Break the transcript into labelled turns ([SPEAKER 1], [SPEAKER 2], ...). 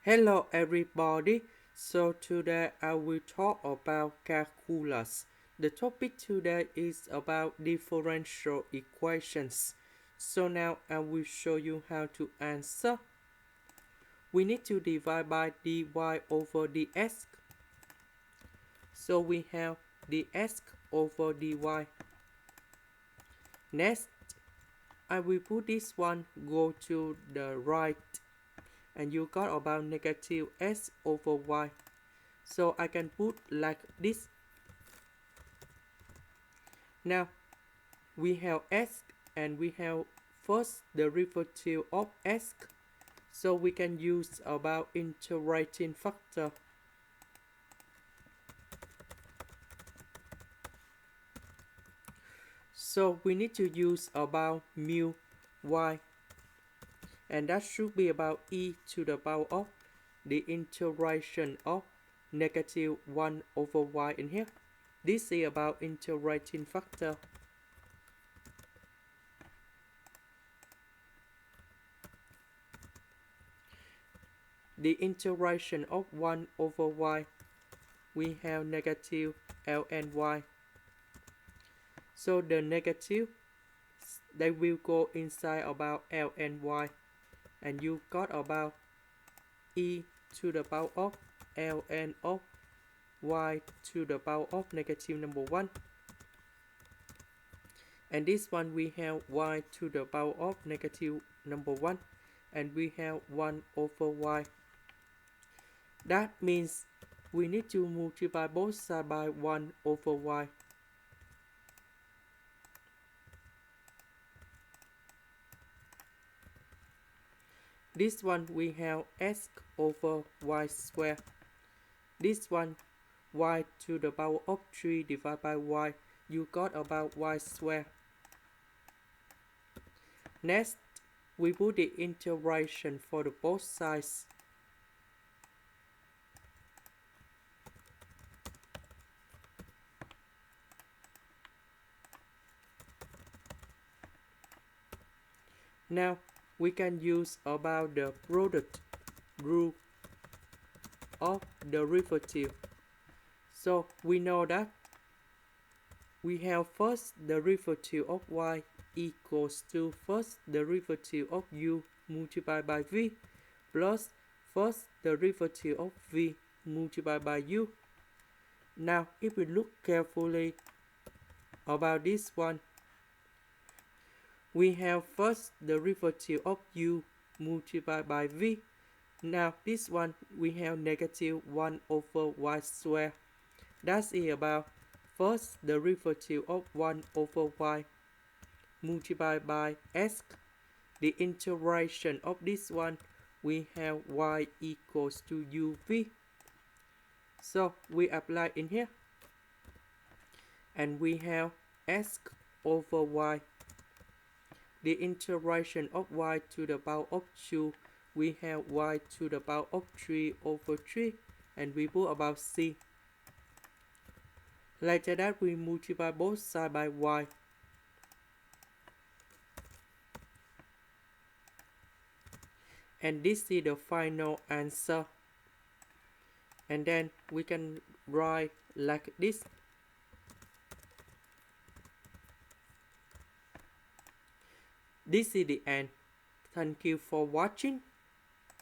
[SPEAKER 1] Hello everybody, so today I will talk about calculus. The topic today is about differential equations. So now I will show you how to answer. We need to divide by dy over dx. So we have dx over dy. Next, I will put this one go to the right. And you got about negative s over y. So I can put like this. Now we have s and we have first derivative of s. So we can use about integrating factor. So we need to use about mu y. And that should be about e to the power of the integration of negative 1 over y in here. This is about integrating factor. The integration of 1 over y, we have negative ln y. So the negative, they will go inside about ln y. And you got about e to the power of ln of y to the power of negative number 1. And this one we have y to the power of negative number 1. And we have 1 over y. That means we need to multiply both sides by 1 over y. This one we have s over y squared. This one y to the power of 3 divided by y. You got about y squared. Next, we put the integration for the both sides. Now, we can use about the product rule of derivative. So we know that we have first derivative of y equals to first derivative of u multiplied by v plus first derivative of v multiplied by u. Now, if we look carefully about this one, we have first derivative of u multiplied by v. Now this one we have negative 1 over y squared. That's about first derivative of 1 over y multiplied by s. The integration of this one, we have y equals to uv. So we apply in here. And we have s over y. The integration of y to the power of 2, we have y to the power of 3 over 3, and we put about c. Later that we multiply both sides by y. And this is the final answer. And then we can write like this. This is the end. Thank you for watching.